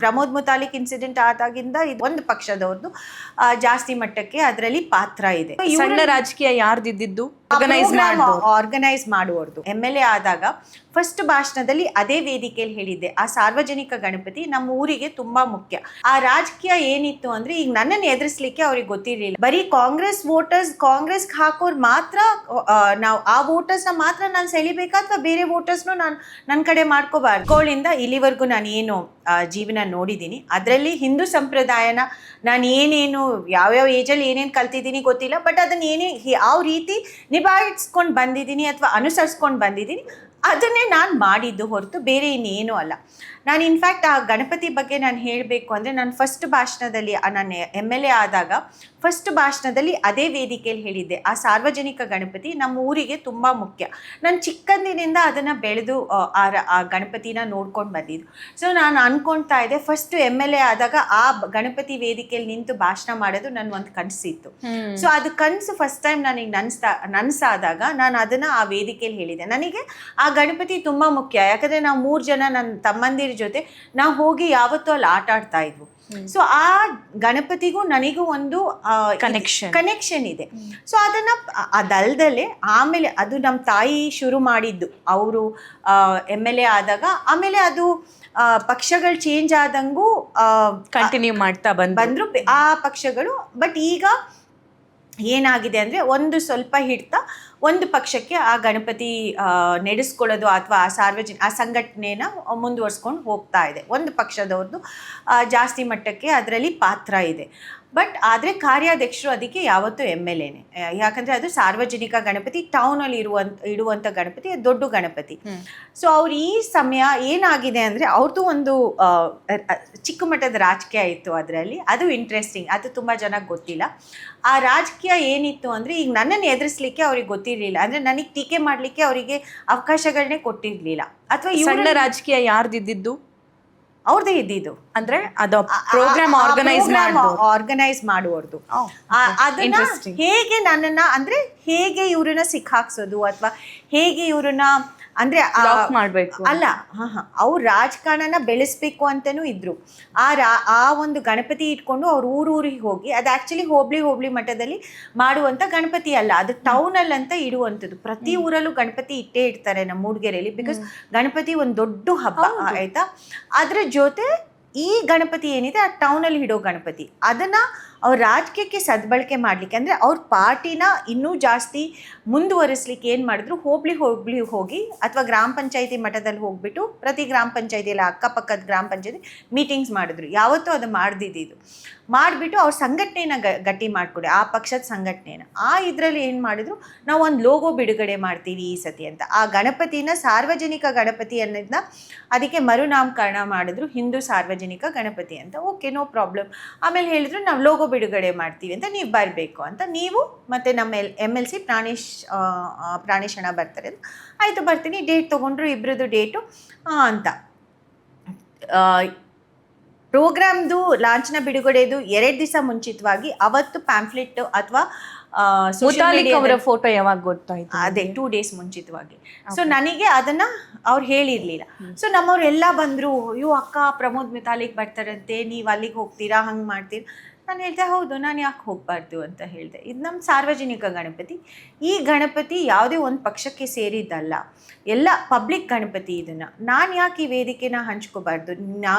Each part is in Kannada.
ಪ್ರಮೋದ್ ಮುತಾಲಿಕ್ ಇನ್ಸಿಡೆಂಟ್ ಆದಾಗಿಂದ ಇದು ಒಂದು ಪಕ್ಷದವ್ರದ್ದು ಜಾಸ್ತಿ ಮಟ್ಟಕ್ಕೆ ಅದರಲ್ಲಿ ಪಾತ್ರ ಇದೆ. ಸಣ್ಣ ರಾಜಕೀಯ ಯಾರ್ದಿದ್ದು ಆರ್ಗನೈಸ್ ಮಾಡುವವ್ರದ್ದು. MLA ಆದಾಗ ಫಸ್ಟ್ ಭಾಷಣದಲ್ಲಿ ಅದೇ ವೇದಿಕೆಯಲ್ಲಿ ಹೇಳಿದ್ದೆ, ಆ ಸಾರ್ವಜನಿಕ ಗಣಪತಿ ನಮ್ಮ ಊರಿಗೆ ತುಂಬಾ ಮುಖ್ಯ. ಆ ರಾಜಕೀಯ ಏನಿತ್ತು ಅಂದ್ರೆ, ಈಗ ನನ್ನನ್ನು ಎದುರಿಸ್ಲಿಕ್ಕೆ ಅವ್ರಿಗೆ ಗೊತ್ತಿರಲಿಲ್ಲ. ಬರೀ ಕಾಂಗ್ರೆಸ್ ವೋಟರ್ಸ್, ಕಾಂಗ್ರೆಸ್ ಹಾಕೋರ್ ಮಾತ್ರ ನಾವು ಆ ವೋಟರ್ಸ್ ನ ಮಾತ್ರ ನಾನು ಸೆಳಿಬೇಕಾ ಅಥವಾ ಬೇರೆ ವೋಟರ್ಸ್ನು ನಾನು ನನ್ನ ಕಡೆ ಮಾಡ್ಕೋಬಾರ್ದು. ಗೋಳಿಂದ ಇಲ್ಲಿವರೆಗೂ ನಾನು ಏನು ಜೀವನ ನೋಡಿದ್ದೀನಿ, ಅದರಲ್ಲಿ ಹಿಂದೂ ಸಂಪ್ರದಾಯನ ನಾನು ಏನೇನು ಯಾವ್ಯಾವ ಏಜಲ್ಲಿ ಏನೇನು ಕಲ್ತಿದ್ದೀನಿ ಗೊತ್ತಿಲ್ಲ, ಬಟ್ ಅದನ್ನ ಯಾವ ರೀತಿ ನಿಭಾಯಿಸ್ಕೊಂಡು ಬಂದಿದ್ದೀನಿ ಅಥವಾ ಅನುಸರಿಸ್ಕೊಂಡು ಬಂದಿದ್ದೀನಿ ಅದನ್ನೇ ನಾನು ಮಾಡಿದ್ದು ಹೊರತು ಬೇರೆ ಇನ್ನೇನೂ ಅಲ್ಲ. ನಾನು ಇನ್ಫ್ಯಾಕ್ಟ್ ಆ ಗಣಪತಿ ಬಗ್ಗೆ ನಾನು ಹೇಳಬೇಕು ಅಂದರೆ, ನಾನು ಫಸ್ಟ್ ಭಾಷಣದಲ್ಲಿ ನಾನು MLA ಆದಾಗ ಫಸ್ಟ್ ಭಾಷಣದಲ್ಲಿ ಅದೇ ವೇದಿಕೆಯಲ್ಲಿ ಹೇಳಿದ್ದೆ, ಆ ಸಾರ್ವಜನಿಕ ಗಣಪತಿ ನಮ್ಮ ಊರಿಗೆ ತುಂಬ ಮುಖ್ಯ. ನಾನು ಚಿಕ್ಕಂದಿನಿಂದ ಅದನ್ನು ಬೆಳೆದು ಆ ಗಣಪತಿನ ನೋಡ್ಕೊಂಡು ಬಂದಿದ್ದು. ಸೊ ನಾನು ಅನ್ಕೊಳ್ತಾ ಇದ್ದೆ, ಫಸ್ಟ್ MLA ಆದಾಗ ಆ ಗಣಪತಿ ವೇದಿಕೆಯಲ್ಲಿ ನಿಂತು ಭಾಷಣ ಮಾಡೋದು ನನ್ನ ಒಂದು ಕನಸಿತ್ತು. ಸೊ ಅದು ಕನಸು ಫಸ್ಟ್ ಟೈಮ್ ನನಗೆ ನನಸಾದಾಗ ನಾನು ಅದನ್ನು ಆ ವೇದಿಕೆಯಲ್ಲಿ ಹೇಳಿದೆ. ನನಗೆ ಆ ಗಣಪತಿ ತುಂಬ ಮುಖ್ಯ, ಯಾಕಂದರೆ ನಾವು 3 ಜನ ನನ್ನ ತಮ್ಮಂದಿರ ಜೊತೆ ನಾವು ಹೋಗಿ ಯಾವತ್ತೂ ಅಲ್ಲಿ ಆಟ ಆಡ್ತಾ ಇದ್ವು. ಸೊ ಆ ಗಣಪತಿಗೂ ನನಗೂ ಒಂದು ಕನೆಕ್ಷನ್ ಇದೆ. ಸೊ ಅದಲ್ದಲೆ ಆಮೇಲೆ ಅದು ನಮ್ಮ ತಾಯಿ ಶುರು ಮಾಡಿದ್ದು, ಅವರು MLA ಆದಾಗ. ಆಮೇಲೆ ಅದು ಪಕ್ಷಗಳು ಚೇಂಜ್ ಆದಂಗೂ ಕಂಟಿನ್ಯೂ ಮಾಡ್ತಾ ಬಂದ್ರು ಆ ಪಕ್ಷಗಳು. ಬಟ್ ಈಗ ಏನಾಗಿದೆ ಅಂದರೆ, ಒಂದು ಸ್ವಲ್ಪ ಹಿಡ್ತಾ ಒಂದು ಪಕ್ಷಕ್ಕೆ ಆ ಗಣಪತಿ ನಡೆಸ್ಕೊಳ್ಳೋದು ಅಥವಾ ಆ ಸಂಘಟನೆನ ಮುಂದುವರ್ಸ್ಕೊಂಡು ಹೋಗ್ತಾ ಇದೆ. ಒಂದು ಪಕ್ಷದವ್ರದ್ದು ಜಾಸ್ತಿ ಮಟ್ಟಕ್ಕೆ ಅದರಲ್ಲಿ ಪಾತ್ರ ಇದೆ. ಬಟ್ ಆದರೆ ಕಾರ್ಯಾಧ್ಯಕ್ಷರು ಅದಕ್ಕೆ ಯಾವತ್ತೂ MLAನೇ, ಯಾಕಂದರೆ ಅದು ಸಾರ್ವಜನಿಕ ಗಣಪತಿ, ಟೌನಲ್ಲಿ ಇಡುವಂಥ ಗಣಪತಿ, ದೊಡ್ಡ ಗಣಪತಿ. ಸೊ ಅವ್ರು ಈ ಸಮಯ ಏನಾಗಿದೆ ಅಂದರೆ, ಅವ್ರದ್ದು ಒಂದು ಚಿಕ್ಕ ಮಟ್ಟದ ರಾಜಕೀಯ ಇತ್ತು ಅದರಲ್ಲಿ. ಅದು ಇಂಟ್ರೆಸ್ಟಿಂಗ್, ಅದು ತುಂಬ ಜನಕ್ಕೆ ಗೊತ್ತಿಲ್ಲ. ಆ ರಾಜಕೀಯ ಏನಿತ್ತು ಅಂದರೆ, ಈಗ ನನ್ನನ್ನು ಎದುರಿಸ್ಲಿಕ್ಕೆ ಅವ್ರಿಗೆ ಗೊತ್ತಿರಲಿಲ್ಲ, ಅಂದರೆ ನನಗೆ ಟೀಕೆ ಮಾಡಲಿಕ್ಕೆ ಅವರಿಗೆ ಅವಕಾಶಗಳನ್ನೇ ಕೊಟ್ಟಿರಲಿಲ್ಲ. ಅಥವಾ ಸಣ್ಣ ರಾಜಕೀಯ ಯಾರ್ದಿದ್ದು ಅವ್ರದ್ದೇ ಇದ್ದಿದ್ದು, ಅಂದ್ರೆ ಅದು ಪ್ರೋಗ್ರಾಮ್ ಆರ್ಗನೈಸ್ ಮಾಡುವವ್ರದ್ದು. ಅದನ್ನ ಹೇಗೆ ನನ್ನನ್ನ ಅಂದ್ರೆ ಹೇಗೆ ಇವ್ರನ್ನ ಸಿಕ್ಕಾಕ್ಸೋದು ಅಥವಾ ಹೇಗೆ ಇವ್ರನ್ನ ಅಂದ್ರೆ ಮಾಡ್ಬೇಕು ಅಲ್ಲ, ಅವ್ರು ರಾಜಕಾರಣನ ಬೆಳೆಸ್ಬೇಕು ಅಂತನೂ ಇದ್ರು. ಆ ಒಂದು ಗಣಪತಿ ಇಟ್ಕೊಂಡು ಅವ್ರು ಊರಿಗೆ ಹೋಗಿ, ಅದು ಆಕ್ಚುಲಿ ಹೋಬಳಿ ಮಟ್ಟದಲ್ಲಿ ಮಾಡುವಂತ ಗಣಪತಿ ಅಲ್ಲ, ಅದು ಟೌನಲ್ಲಿ ಅಂತ ಇಡುವಂಥದ್ದು. ಪ್ರತಿ ಊರಲ್ಲೂ ಗಣಪತಿ ಇಟ್ಟೇ ಇಡ್ತಾರೆ ನಮ್ಮ ಮೂಡಿಗೆರೆಯಲ್ಲಿ, ಬಿಕಾಸ್ ಗಣಪತಿ ಒಂದು ದೊಡ್ಡ ಹಬ್ಬ ಆಯ್ತಾ. ಅದ್ರ ಜೊತೆ ಈ ಗಣಪತಿ ಏನಿದೆ ಆ ಟೌನಲ್ಲಿ ಇಡೋ ಗಣಪತಿ, ಅದನ್ನ ಅವ್ರ ರಾಜಕೀಯಕ್ಕೆ ಸದ್ಬಳಕೆ ಮಾಡಲಿಕ್ಕೆ, ಅಂದರೆ ಅವ್ರ ಪಾರ್ಟಿನ ಇನ್ನೂ ಜಾಸ್ತಿ ಮುಂದುವರಿಸ್ಲಿಕ್ಕೆ ಏನು ಮಾಡಿದ್ರು, ಹೋಬಳಿ ಹೋಗಿ ಅಥವಾ ಗ್ರಾಮ ಪಂಚಾಯತಿ ಮಟ್ಟದಲ್ಲಿ ಹೋಗ್ಬಿಟ್ಟು ಪ್ರತಿ ಗ್ರಾಮ ಪಂಚಾಯತಿಯಲ್ಲಿ ಅಕ್ಕಪಕ್ಕದ ಗ್ರಾಮ ಪಂಚಾಯತಿ ಮೀಟಿಂಗ್ಸ್ ಮಾಡಿದ್ರು. ಯಾವತ್ತೂ ಅದು ಮಾಡಿಬಿಟ್ಟು ಅವ್ರ ಸಂಘಟನೆನ ಗಟ್ಟಿ ಮಾಡಿಕೊಡಿ, ಆ ಪಕ್ಷದ ಸಂಘಟನೆನ. ಇದರಲ್ಲಿ ಏನು ಮಾಡಿದ್ರು, ನಾವು ಒಂದು ಲೋಗೋ ಬಿಡುಗಡೆ ಮಾಡ್ತೀವಿ ಈ ಸತಿ ಅಂತ. ಆ ಗಣಪತಿನ ಸಾರ್ವಜನಿಕ ಗಣಪತಿ ಅನ್ನೋದನ್ನ ಅದಕ್ಕೆ ಮರುನಾಮಕರಣ ಮಾಡಿದ್ರು, ಹಿಂದೂ ಸಾರ್ವಜನಿಕ ಗಣಪತಿ ಅಂತ. Okay, no problem. ಆಮೇಲೆ ಹೇಳಿದ್ರು, ನಾವು ಲೋಗೋ ಬಿಡುಗಡೆ ಮಾಡ್ತೀವಿ ಅಂತ, ನೀವು ಬರಬೇಕು ಅಂತ. ನೀವು ಮತ್ತು ನಮ್ಮ MLC ಪ್ರಾಣೇಶ್ ಅಣ್ಣ ಬರ್ತಾರೆ ಅಂತ. ಆಯಿತು, ಬರ್ತೀನಿ. ಡೇಟ್ ತೊಗೊಂಡ್ರು, ಇಬ್ಬರದ್ದು ಡೇಟು ಅಂತ. ಪ್ರೋಗ್ರಾಮ್ದು ಲಾಂಛನ ಬಿಡುಗಡೆದು 2 ದಿವಸ ಮುಂಚಿತವಾಗಿ ಅವತ್ತು ಪ್ಯಾಂಫ್ಲೆಟ್ ಅಥವಾ ಅವರ ಫೋಟೋ ಯಾವಾಗ ಗೊತ್ತಾಯ್ತು? ಅದೇ 2 ಡೇಸ್ ಮುಂಚಿತವಾಗಿ. ಸೊ ನನಗೆ ಅದನ್ನ ಅವ್ರು ಹೇಳಿರ್ಲಿಲ್ಲ. ಸೊ ನಮ್ಮವ್ರೆಲ್ಲ ಬಂದ್ರು, ಅಯ್ಯೋ ಅಕ್ಕ ಪ್ರಮೋದ್ ಮುತಾಲಿಕ್ ಬರ್ತಾರಂತೆ, ನೀವು ಅಲ್ಲಿಗೆ ಹೋಗ್ತೀರಾ, ಹಂಗೆ ಮಾಡ್ತೀರಾ? ನಾನು ಹೇಳ್ದೆ, ಹೌದು, ನಾನು ಯಾಕೆ ಹೋಗಬಾರ್ದು ಅಂತ ಹೇಳಿದೆ. ಇದು ನಮ್ಮ ಸಾರ್ವಜನಿಕ ಗಣಪತಿ. ಈ ಗಣಪತಿ ಯಾವುದೇ ಒಂದು ಪಕ್ಷಕ್ಕೆ ಸೇರಿದ್ದಲ್ಲ, ಎಲ್ಲ ಪಬ್ಲಿಕ್ ಗಣಪತಿ. ಇದನ್ನು ನಾನು ಯಾಕೆ ಈ ವೇದಿಕೆನ ಹಂಚ್ಕೋಬಾರ್ದು?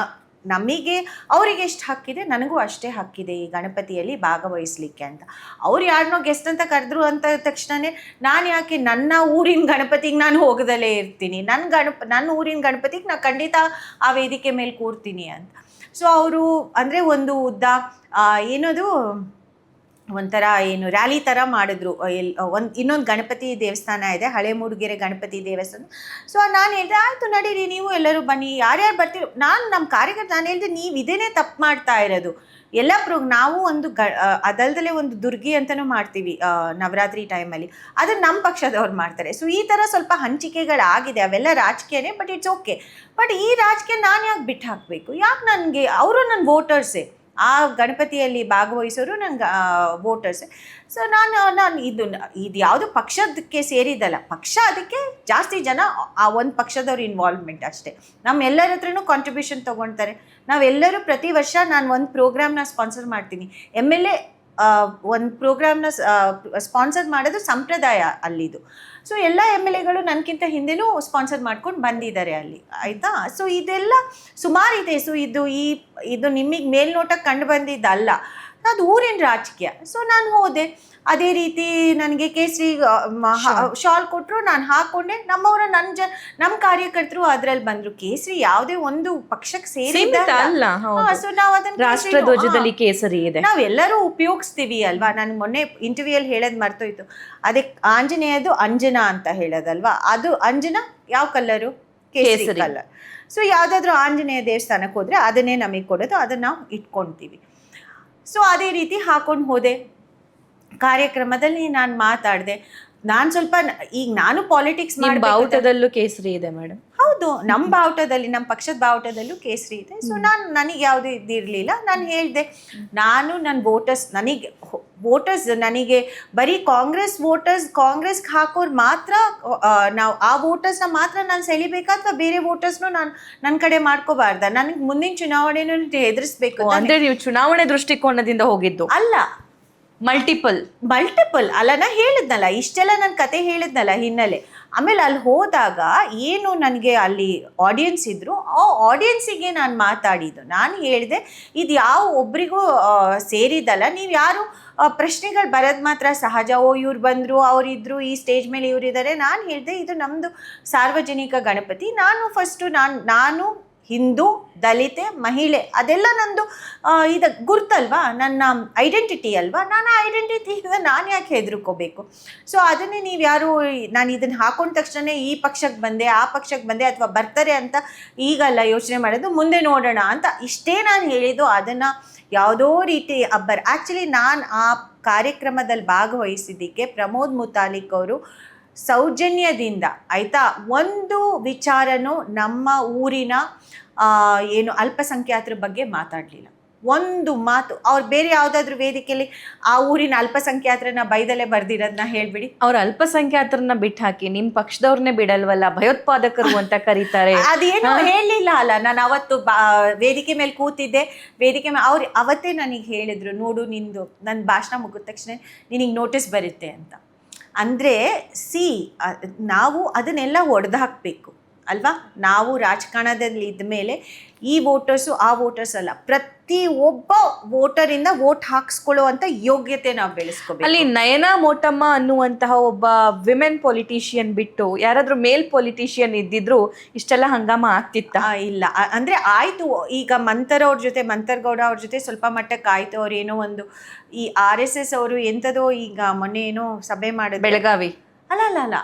ನಮಗೆ ಅವರಿಗೆ ಎಷ್ಟು ಹಕ್ಕಿದೆ, ನನಗೂ ಅಷ್ಟೇ ಹಕ್ಕಿದೆ ಈ ಗಣಪತಿಯಲ್ಲಿ ಭಾಗವಹಿಸ್ಲಿಕ್ಕೆ ಅಂತ. ಅವ್ರು ಯಾರನ್ನೋ ಗೆಸ್ಟ್ ಅಂತ ಕರೆದ್ರು ಅಂತ ತಕ್ಷಣವೇ ನಾನು ಯಾಕೆ ನನ್ನ ಊರಿನ ಗಣಪತಿಗೆ ನಾನು ಹೋಗದಲ್ಲೇ ಇರ್ತೀನಿ, ನನ್ನ ಊರಿನ ಗಣಪತಿಗೆ ನಾನು ಖಂಡಿತ ಆ ವೇದಿಕೆ ಮೇಲೆ ಕೂರ್ತೀನಿ ಅಂತ. ಸೊ ಅವರು ಅಂದರೆ ಒಂದು ಏನದು ಒಂಥರ ರ್ಯಾಲಿ ಥರ ಮಾಡಿದ್ರು. ಇನ್ನೊಂದು ಗಣಪತಿ ದೇವಸ್ಥಾನ ಇದೆ, ಹಳೆ ಮೂಡಿಗೆರೆ ಗಣಪತಿ ದೇವಸ್ಥಾನ. ಸೊ ನಾನು ಹೇಳಿದೆ, ಆಯಿತು ನಡೀರಿ, ನೀವು ಎಲ್ಲರೂ ಬನ್ನಿ, ಯಾರ್ಯಾರು ಬರ್ತೀರೋ. ನಮ್ಮ ಕಾರ್ಯಕರ್ತ ನಾನು ಹೇಳಿದೆ, ನೀವು ಇದೇನೇ ತಪ್ಪು ಮಾಡ್ತಾ ಇರೋದು. ಎಲ್ಲ ನಾವು ಒಂದು ಅದಲ್ದಲೇ ಒಂದು ದುರ್ಗಿ ಅಂತಲೂ ಮಾಡ್ತೀವಿ ನವರಾತ್ರಿ ಟೈಮಲ್ಲಿ, ಅದು ನಮ್ಮ ಪಕ್ಷದವ್ರು ಮಾಡ್ತಾರೆ. ಸೊ ಈ ಥರ ಸ್ವಲ್ಪ ಹಂಚಿಕೆಗಳಾಗಿದೆ, ಅವೆಲ್ಲ ರಾಜಕೀಯನೇ, ಬಟ್ ಇಟ್ಸ್ ಓಕೆ. ಬಟ್ ಈ ರಾಜಕೀಯ ನಾನು ಯಾಕೆ ಬಿಟ್ಟು ಹಾಕಬೇಕು? ಯಾಕೆ ನನಗೆ ಅವರು ನನ್ನ ವೋಟರ್ಸೇ, ಆ ಗಣಪತಿಯಲ್ಲಿ ಭಾಗವಹಿಸೋರು ನಂಗೆ ವೋಟರ್ಸ್. ಸೊ ನಾನು ಇದು ಯಾವುದು ಪಕ್ಷದಕ್ಕೆ ಸೇರಿದಲ್ಲ, ಪಕ್ಷ ಅದಕ್ಕೆ ಜಾಸ್ತಿ ಜನ ಆ ಒಂದು ಪಕ್ಷದವ್ರ ಇನ್ವಾಲ್ವ್ಮೆಂಟ್ ಅಷ್ಟೇ. ನಮ್ಮೆಲ್ಲರ ಹತ್ರನೂ ಕಾಂಟ್ರಿಬ್ಯೂಷನ್ ತೊಗೊಳ್ತಾರೆ. ನಾವೆಲ್ಲರೂ ಪ್ರತಿ ವರ್ಷ ನಾನು ಒಂದು ಪ್ರೋಗ್ರಾಮ್ನ ಸ್ಪಾನ್ಸರ್ ಮಾಡ್ತೀನಿ. MLA ಒಂದು ಪ್ರೋಗ್ರಾಮ್ನ ಸ್ಪಾನ್ಸರ್ ಮಾಡೋದು ಸಂಪ್ರದಾಯ ಅಲ್ಲಿದು. ಸೊ ಎಲ್ಲ MLAಗಳು ನನಗಿಂತ ಹಿಂದೆನೂ ಸ್ಪಾನ್ಸರ್ ಮಾಡ್ಕೊಂಡು ಬಂದಿದ್ದಾರೆ ಅಲ್ಲಿ, ಆಯಿತಾ. ಸೊ ಇದೆಲ್ಲ ಸುಮಾರು ಇದೆ. ಸೊ ಇದು ನಿಮಗೆ ಮೇಲ್ನೋಟಕ್ಕೆ ಕಂಡು ಬಂದಿದ್ದಲ್ಲ, ಅದು ಊರಿನ ರಾಜಕೀಯ. ಸೊ ನಾನು ಹೋದೆ, ಅದೇ ರೀತಿ ನನಗೆ ಕೇಸರಿ ಶಾಲ್ ಕೊಟ್ಟರು, ನಾನು ಹಾಕ್ಕೊಂಡೆ. ನಮ್ಮವರ ನಮ್ಮ ಕಾರ್ಯಕರ್ತರು ಅದ್ರಲ್ಲಿ ಬಂದರು. ಕೇಸರಿ ಯಾವುದೇ ಒಂದು ಪಕ್ಷಕ್ಕೆ ಸೇರಿದ ಅಲ್ಲ. ಸೊ ನಾವು ಅದನ್ನ ರಾಷ್ಟ್ರಧ್ವಜದಲ್ಲಿ ಕೇಸರಿ ಇದೆ, ನಾವೆಲ್ಲರೂ ಉಪಯೋಗಿಸ್ತೀವಿ ಅಲ್ವಾ. ನಾನು ಮೊನ್ನೆ ಇಂಟರ್ವ್ಯೂಯಲ್ಲಿ ಹೇಳೋದು ಮರ್ತೋಯ್ತು. ಅದಕ್ಕೆ ಆಂಜನೇಯದು ಅಂಜನಾ ಅಂತ ಹೇಳೋದಲ್ವಾ, ಅದು ಅಂಜನಾ ಯಾವ ಕಲರು? ಕೇಸರಿ ಕಲರ್. ಸೊ ಯಾವುದಾದ್ರೂ ಆಂಜನೇಯ ದೇವಸ್ಥಾನಕ್ಕೆ ಹೋದರೆ ಅದನ್ನೇ ನಮಗೆ ಕೊಡೋದು, ಅದನ್ನು ನಾವು ಇಟ್ಕೊಳ್ತೀವಿ. ಸೊ ಅದೇ ರೀತಿ ಹಾಕೊಂಡು ಹೋದೆ. ಕಾರ್ಯಕ್ರಮದಲ್ಲಿ ನಾನು ಮಾತಾಡಿದೆ. ನಾನು ಸ್ವಲ್ಪ ಈಗ ನಾನು ಪಾಲಿಟಿಕ್ಸ್ ಮಾಡಿ ಬಾವುಟದಲ್ಲೂ ಕೇಸರಿ ಇದೆ ಮೇಡಮ್. ಹೌದು, ನಮ್ಮ ಬಾವುಟದಲ್ಲಿ, ನಮ್ಮ ಪಕ್ಷದ ಬಾವುಟದಲ್ಲೂ ಕೇಸರಿ ಇದೆ. ಸೊ ನನಗೆ ಯಾವುದೂ ಇದಿರಲಿಲ್ಲ. ನಾನು ಹೇಳಿದೆ, ನನ್ನ ವೋಟರ್ಸ್ ನನಗೆ ಬರೀ ಕಾಂಗ್ರೆಸ್ಗೆ ಹಾಕೋರು ಮಾತ್ರ, ನಾವು ಆ ವೋಟರ್ಸ್ನ ಮಾತ್ರ ನಾನು ಸೆಳಿಬೇಕಾ ಅಥವಾ ಬೇರೆ ವೋಟರ್ಸ್ನು ನಾನು ನನ್ನ ಕಡೆ ಮಾಡ್ಕೋಬಾರ್ದ? ನನಗೆ ಮುಂದಿನ ಚುನಾವಣೆನೂ ಎದುರಿಸ್ಬೇಕು ಅಂದ್ರೆ ನೀವು ಚುನಾವಣೆ ದೃಷ್ಟಿಕೋನದಿಂದ ಹೋಗಿದ್ದು ಅಲ್ಲ, ಮಲ್ಟಿಪಲ್ ಅಲ್ಲ. ನಾ ಹೇಳಿದ್ನಲ್ಲ, ಇಷ್ಟೆಲ್ಲ ನನ್ನ ಕತೆ ಹೇಳಿದ್ನಲ್ಲ ಹಿನ್ನೆಲೆ. ಆಮೇಲೆ ಅಲ್ಲಿ ಹೋದಾಗ ಏನು ನನಗೆ ಅಲ್ಲಿ ಆಡಿಯನ್ಸ್ ಇದ್ದರು, ಆ ಆಡಿಯನ್ಸಿಗೆ ನಾನು ಮಾತಾಡಿದ್ದು. ನಾನು ಹೇಳಿದೆ, ಇದು ಯಾವ ಒಬ್ರಿಗೂ ಸೇರಿದಲ್ಲ. ನೀವು ಯಾರು ಪ್ರಶ್ನೆಗಳು ಬರೋದು ಮಾತ್ರ ಸಹಜ. ಇವ್ರು ಬಂದರು, ಅವರಿದ್ದರು, ಈ ಸ್ಟೇಜ್ ಮೇಲೆ ಇವರಿದ್ದಾರೆ. ನಾನು ಹೇಳಿದೆ, ಇದು ನಮ್ಮದು ಸಾರ್ವಜನಿಕ ಗಣಪತಿ. ನಾನು ಹಿಂದೂ, ದಲಿತೆ, ಮಹಿಳೆ, ಅದೆಲ್ಲ ನಂದು ಇದು ಗುರ್ತಲ್ವಾ, ನನ್ನ ಐಡೆಂಟಿಟಿ ಅಲ್ವಾ. ನಾನು ಆ ಐಡೆಂಟಿಟಿಯಿಂದ ನಾನು ಯಾಕೆ ಹೆದರ್ಕೋಬೇಕು? ಸೊ ಅದನ್ನೇ ನೀವು ಯಾರು ನಾನು ಇದನ್ನು ಹಾಕೊಂಡ ತಕ್ಷಣ ಈ ಪಕ್ಷಕ್ಕೆ ಬಂದೆ, ಆ ಪಕ್ಷಕ್ಕೆ ಬಂದೆ ಅಥವಾ ಬರ್ತಾರೆ ಅಂತ ಈಗಲ್ಲ ಯೋಚನೆ ಮಾಡೋದು, ಮುಂದೆ ನೋಡೋಣ ಅಂತ ಇಷ್ಟೇ ನಾನು ಹೇಳಿದ್ದು. ಅದನ್ನು ಯಾವುದೋ ರೀತಿ ಆ್ಯಕ್ಚುಲಿ ನಾನು ಆ ಕಾರ್ಯಕ್ರಮದಲ್ಲಿ ಭಾಗವಹಿಸಿದ್ದಕ್ಕೆ ಪ್ರಮೋದ್ ಮುತಾಲಿಕ್ ಅವರು ಸೌಜನ್ಯದಿಂದ, ಆಯಿತಾ, ಒಂದು ವಿಚಾರನೂ ನಮ್ಮ ಊರಿನ ಏನು ಅಲ್ಪಸಂಖ್ಯಾತರ ಬಗ್ಗೆ ಮಾತಾಡಲಿಲ್ಲ. ಒಂದು ಮಾತು ಅವ್ರು ಬೇರೆ ಯಾವುದಾದ್ರೂ ವೇದಿಕೆಯಲ್ಲಿ ಆ ಊರಿನ ಅಲ್ಪಸಂಖ್ಯಾತರನ್ನ ಬೈದಲ್ಲೇ ಬರ್ದಿರೋದನ್ನ ಹೇಳ್ಬಿಡಿ. ಅವ್ರ ಅಲ್ಪಸಂಖ್ಯಾತರನ್ನ ಬಿಟ್ಟು ಹಾಕಿ ನಿಮ್ಮ ಪಕ್ಷದವ್ರನ್ನೇ ಬಿಡಲ್ವಲ್ಲ, ಭಯೋತ್ಪಾದಕರು ಅಂತ ಕರೀತಾರೆ. ಅದೇನು ಹೇಳಲಿಲ್ಲ ಅಲ್ಲ. ನಾನು ಅವತ್ತು ವೇದಿಕೆ ಮೇಲೆ ಕೂತಿದ್ದೆ. ವೇದಿಕೆ ಮೇಲೆ ಅವ್ರು ಅವತ್ತೇ ನನಗೆ ಹೇಳಿದ್ರು, ನೋಡು ನಿಂದು ನನ್ನ ಭಾಷಣ ಮುಗಿದ ತಕ್ಷಣ ನಿನಗೆ ನೋಟಿಸ್ ಬರುತ್ತೆ ಅಂತ. ಅಂದರೆ ನಾವು ಅದನ್ನೆಲ್ಲ ಒಡೆದು ಹಾಕಬೇಕು ಅಲ್ವಾ. ನಾವು ರಾಜಕಾರಣದಲ್ಲಿ ಇದ್ದ ಮೇಲೆ ಈ ವೋಟರ್ಸು ಆ ವೋಟರ್ಸ್ ಅಲ್ಲ, ಪ್ರತಿ ಒಬ್ಬ ವೋಟರಿಂದ ವೋಟ್ ಹಾಕ್ಸ್ಕೊಳ್ಳುವಂಥ ಯೋಗ್ಯತೆ ನಾವು ಬೆಳೆಸ್ಕೋಬೇಕು. ಅಲ್ಲಿ ನಯನಾ ಮೋಟಮ್ಮ ಅನ್ನುವಂತಹ ಒಬ್ಬ ವಿಮೆನ್ ಪೊಲಿಟಿಷಿಯನ್ ಬಿಟ್ಟು ಯಾರಾದ್ರೂ ಮೇಲ್ ಪೊಲಿಟಿಷಿಯನ್ ಇದ್ದಿದ್ರು ಇಷ್ಟೆಲ್ಲ ಹಂಗಾಮ ಆಗ್ತಿತ್ತ? ಇಲ್ಲ, ಅಂದರೆ ಆಯಿತು. ಈಗ ಮಂತರ್ಗೌಡ ಅವ್ರ ಜೊತೆ ಸ್ವಲ್ಪ ಮಟ್ಟಕ್ಕೆ ಆಯಿತು. ಅವ್ರು ಏನೋ ಒಂದು ಈ RSS ಅವರು ಎಂಥದೋ ಈಗ ಮೊನ್ನೆ ಏನೋ ಸಭೆ ಮಾಡಿದ್ರು ಬೆಳಗಾವಿ ಅಲ್ಲ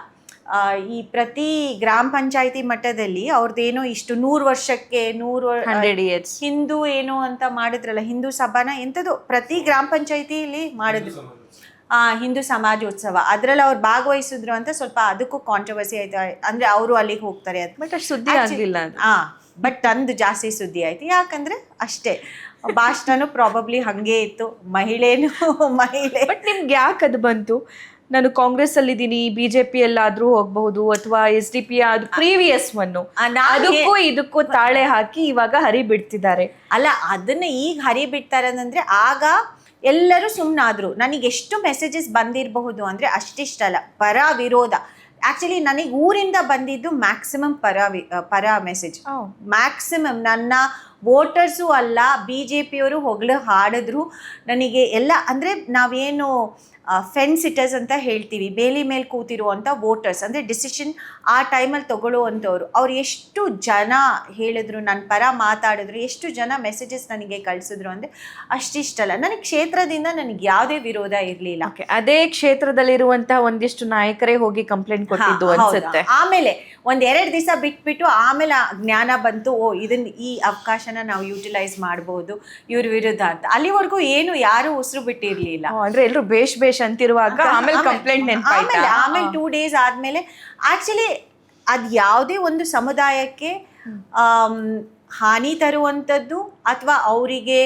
ಈ ಪ್ರತಿ ಗ್ರಾಮ ಪಂಚಾಯತಿ ಮಟ್ಟದಲ್ಲಿ ಅವ್ರದ್ದೇನೋ ಇಷ್ಟು 100 ವರ್ಷಕ್ಕೆ 100 years ಹಿಂದೂ ಏನೋ ಅಂತ ಮಾಡಿದ್ರಲ್ಲ, ಹಿಂದೂ ಸಭಾನ ಎಂಥದ್ದು ಪ್ರತಿ ಗ್ರಾಮ ಪಂಚಾಯತಿಯಲ್ಲಿ ಮಾಡಿದ್ರು. ಹಿಂದೂ ಸಮಾಜೋತ್ಸವ, ಅದರಲ್ಲಿ ಅವ್ರು ಭಾಗವಹಿಸಿದ್ರು ಅಂತ ಸ್ವಲ್ಪ ಅದಕ್ಕೂ ಕಾಂಟ್ರವರ್ಸಿ ಆಯ್ತು. ಅಂದರೆ ಅವರು ಅಲ್ಲಿಗೆ ಹೋಗ್ತಾರೆ ಅದು, ಬಟ್ ಅಷ್ಟು ಸುದ್ದಿ ಆಗಿಲ್ಲ. ಬಟ್ ಅಂದು ಜಾಸ್ತಿ ಸುದ್ದಿ ಆಯ್ತು. ಯಾಕಂದರೆ ಅಷ್ಟೇ, ಭಾಷಣನು ಪ್ರಾಬಬ್ಲಿ ಹಾಗೆ ಇತ್ತು, ಮಹಿಳೆ. ಬಟ್ ನಿಮ್ಗೆ ಯಾಕೆ ಅದು ಬಂತು? ನಾನು ಕಾಂಗ್ರೆಸ್ ಅಲ್ಲಿ ಇದ್ದೀನಿ, ಬಿಜೆಪಿ ಎಲ್ಲಾದ್ರೂ ಹೋಗಬಹುದು, ಅಥವಾ SDP ಅದು ಪ್ರೀವಿಯಸ್ ಒನ್ನು, ಅದಕ್ಕೂ ಇದಕ್ಕೂ ತಾಳೆ ಹಾಕಿ ಇವಾಗ ಹರಿ ಬಿಡ್ತಿದ್ದಾರೆ. ಅಲ್ಲ, ಅದನ್ನ ಈಗ ಹರಿ ಬಿಡ್ತಾರೆ ಅಂದ್ರೆ ಆಗ ಎಲ್ಲರೂ ಸುಮ್ಮನಾದ್ರು. ನನಗೆ ಎಷ್ಟು ಮೆಸೇಜಸ್ ಬಂದಿರಬಹುದು ಅಂದರೆ ಅಷ್ಟಿಷ್ಟಲ್ಲ, ಪರ ವಿರೋಧ. ಆ್ಯಕ್ಚುಲಿ ನನಗೆ ಊರಿಂದ ಬಂದಿದ್ದು ಮ್ಯಾಕ್ಸಿಮಮ್ ಪರ ಮೆಸೇಜ್. ಮ್ಯಾಕ್ಸಿಮಮ್ ನನ್ನ ವೋಟರ್ಸು ಅಲ್ಲ, BJPಯವರು ಹೊಗಳು ಹಾಡಿದ್ರು ನನಗೆ ಎಲ್ಲ. ಅಂದರೆ ನಾವೇನು ಫೆನ್ಸ್ ಸಿಟರ್ಸ್ ಅಂತ ಹೇಳ್ತೀವಿ, ಬೇಲಿ ಮೇಲೆ ಕೂತಿರುವಂಥ ವೋಟರ್ಸ್, ಅಂದರೆ ಡಿಸಿಷನ್ ಆ ಟೈಮಲ್ಲಿ ತೊಗೊಳ್ಳುವಂಥವ್ರು, ಅವ್ರು ಎಷ್ಟು ಜನ ಹೇಳಿದ್ರು, ನನ್ನ ಪರ ಮಾತಾಡಿದ್ರು, ಎಷ್ಟು ಜನ ಮೆಸೇಜಸ್ ನನಗೆ ಕಳಿಸಿದ್ರು ಅಂದರೆ ಅಷ್ಟಿಷ್ಟಲ್ಲ. ನನಗೆ ಕ್ಷೇತ್ರದಿಂದ ನನಗೆ ಯಾವುದೇ ವಿರೋಧ ಇರಲಿಲ್ಲ. ಅದೇ ಕ್ಷೇತ್ರದಲ್ಲಿರುವಂತಹ ಒಂದಿಷ್ಟು ನಾಯಕರೇ ಹೋಗಿ ಕಂಪ್ಲೇಂಟ್ ಕೊಟ್ಟಿದ್ದು ಅನ್ಸುತ್ತೆ. ಆಮೇಲೆ 1-2 ದಿವಸ ಬಿಟ್ಬಿಟ್ಟು ಆಮೇಲೆ ಜ್ಞಾನ ಬಂತು, ಈ ಅವಕಾಶನ ನಾವು ಯೂಟಿಲೈಸ್ ಮಾಡ್ಬೋದು ಇವ್ರ ವಿರುದ್ಧ ಅಂತ. ಅಲ್ಲಿವರೆಗೂ ಏನು ಯಾರು ಉಸಿರು ಬಿಟ್ಟಿರ್ಲಿಲ್ಲ. ಅಂದ್ರೆ ಎಲ್ಲರೂ ಬೇಷ್ ಅಂತಿರುವಾಗ ಆಮೇಲೆ ಕಂಪ್ಲೇಂಟ್ ನೆನಪಾಯ್ತಾ? ಆಮೇಲೆ 2 days ಆದ್ಮೇಲೆ ಆಕ್ಚುಲಿ ಅದು ಯಾವುದೇ ಒಂದು ಸಮುದಾಯಕ್ಕೆ ಹಾನಿ ತರುವಂಥದ್ದು ಅಥವಾ ಅವರಿಗೆ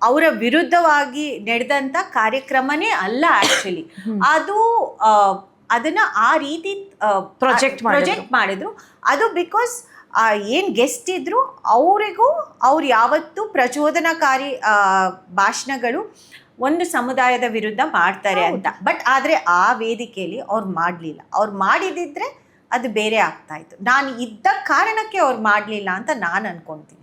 ಅವರ ವಿರುದ್ಧವಾಗಿ ನಡೆದಂಥ ಕಾರ್ಯಕ್ರಮನೇ ಅಲ್ಲ ಆ್ಯಕ್ಚುಲಿ. ಅದು ಅದನ್ನು ಆ ರೀತಿ ಪ್ರೊಜೆಕ್ಟ್ ಮಾಡಿದ್ರು. ಅದು ಬಿಕಾಸ್ ಏನು ಗೆಸ್ಟ್ ಇದ್ರು ಅವರಿಗೂ ಅವ್ರು ಯಾವತ್ತೂ ಪ್ರಚೋದನಕಾರಿ ಭಾಷಣಗಳು ಒಂದು ಸಮುದಾಯದ ವಿರುದ್ಧ ಮಾಡ್ತಾರೆ ಅಂತ. ಬಟ್ ಆದರೆ ಆ ವೇದಿಕೆಯಲ್ಲಿ ಅವ್ರು ಮಾಡಲಿಲ್ಲ. ಅವ್ರು ಮಾಡಿದಿದ್ರೆ ಅದು ಬೇರೆ ಆಗ್ತಾ ಇತ್ತು. ನಾನು ಇದ್ದ ಕಾರಣಕ್ಕೆ ಅವ್ರು ಮಾಡಲಿಲ್ಲ ಅಂತ ನಾನು ಅನ್ಕೊತೀನಿ.